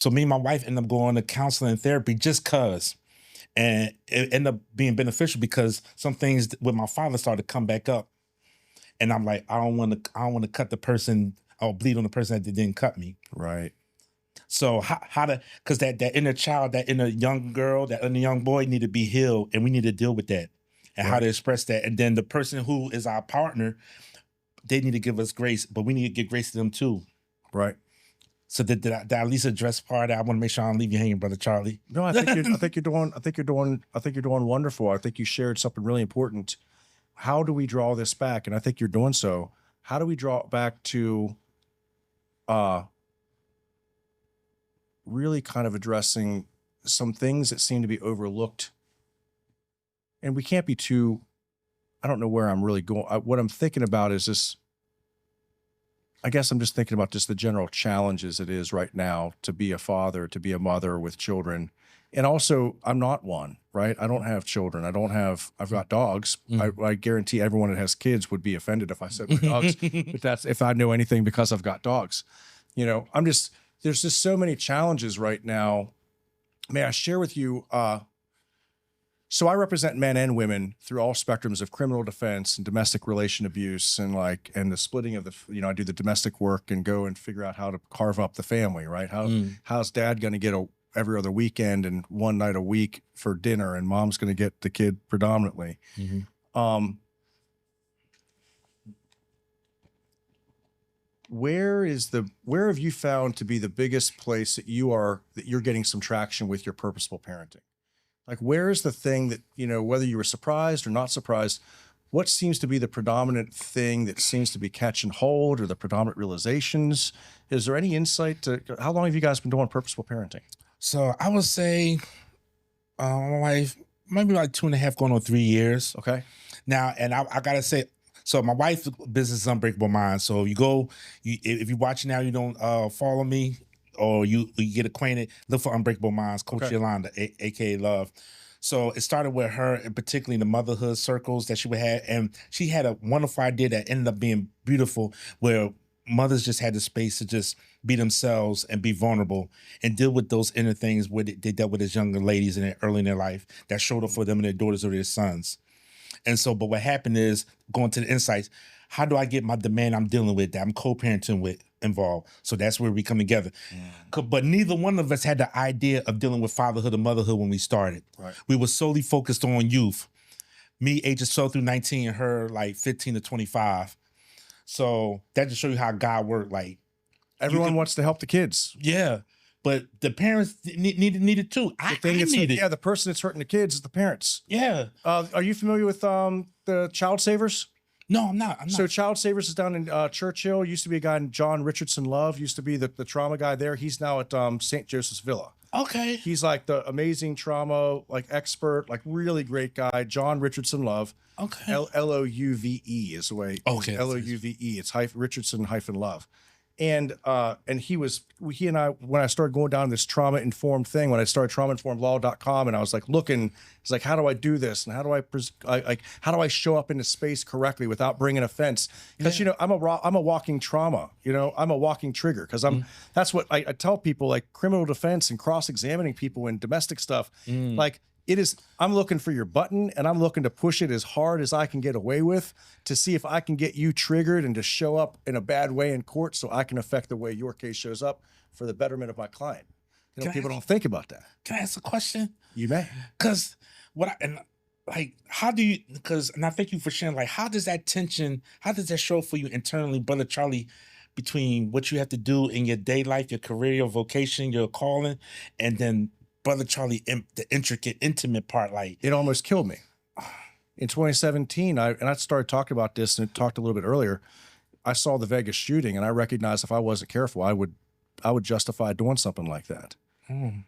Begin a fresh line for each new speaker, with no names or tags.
So me and my wife ended up going to counseling and therapy just cause. And it ended up being beneficial because some things with my father started to come back up. And I'm like, I don't want to cut the person or bleed on the person that didn't cut me.
Right.
So how to, because that inner child, that inner young girl, that inner young boy need to be healed, and we need to deal with that and how to express that. And then the person who is our partner, they need to give us grace, but we need to give grace to them too.
Right.
So did I at least address part of that? I want to make sure I don't leave you hanging, Brother Charlie.
No, I think you're doing wonderful. I think you shared something really important. How do we draw this back? And I think you're doing so. How do we draw it back to really kind of addressing some things that seem to be overlooked? And we can't be too, I don't know where I'm really going. What I'm thinking about is this, I guess I'm just thinking about just the general challenges it is right now to be a father, to be a mother with children. And also, I'm not one, right? I don't have children. I've got dogs. I guarantee everyone that has kids would be offended if I said my dogs, but that's if I know anything because I've got dogs. You know, there's just so many challenges right now. May I share with you, so I represent men and women through all spectrums of criminal defense and domestic relation abuse and the splitting of I do the domestic work and go and figure out how to carve up the family, right? How's dad going to get every other weekend and one night a week for dinner, and mom's going to get the kid predominantly. Where have you found to be the biggest place that you're getting some traction with your purposeful parenting? Like, where is the thing that, whether you were surprised or not surprised, what seems to be the predominant thing that seems to be catching hold, or the predominant realizations? Is there any insight to how long have you guys been doing purposeful parenting?
So I would say my wife, maybe like 2.5 going on 3 years.
Okay.
Now, and I got to say, so my wife's business is Unbreakable Minds. So if you're watching now, you don't follow me, or you get acquainted, look for Unbreakable Minds, Coach Yolanda, aka Love. So it started with her, and particularly the motherhood circles that she would have. And she had a wonderful idea that ended up being beautiful, where mothers just had the space to just be themselves and be vulnerable and deal with those inner things where they dealt with as younger ladies early in their life that showed up for them and their daughters or their sons. And so, but what happened is, going to the insights, how do I get the man I'm dealing with, that I'm co-parenting with, involved? So that's where we come together. But neither one of us had the idea of dealing with fatherhood or motherhood when we started.
Right.
We were solely focused on youth. Me, ages 12 through 19, and her like 15 to 25. So that just show you how God worked. Like,
everyone wants to help the kids.
Yeah. But the parents needed too.
The person that's hurting the kids is the parents.
Yeah.
Are you familiar with the Child Savers?
No, I'm not.
So Child Savers is down in Churchill. Used to be a guy named John Richardson Love. Used to be the trauma guy there. He's now at St. Joseph's Villa.
Okay.
He's like the amazing trauma expert, really great guy. John Richardson Love.
Okay.
Louve is the way.
Okay.
Louve. It's Richardson Love. And he and I, when I started going down this trauma-informed thing, when I started trauma-informedlaw.com, and I was like looking, it's like, how do I do this? And how do I show up in the space correctly without bringing offense? Because, I'm a walking trauma, I'm a walking trigger. Because that's what I tell people, like criminal defense and cross-examining people in domestic stuff. Like, I'm looking for your button, and I'm looking to push it as hard as I can get away with to see if I can get you triggered and to show up in a bad way in court so I can affect the way your case shows up for the betterment of my client. People don't think about that.
Can I ask a question?
You may.
Because and I thank you for sharing, like, how does that show for you internally, Brother Charlie, between what you have to do in your day life, your career, your vocation, your calling, and then Brother Charlie, the intricate, intimate part? Like,
it almost killed me. In 2017, I started talking about this and talked a little bit earlier. I saw the Vegas shooting, and I recognized if I wasn't careful, I would justify doing something like that. And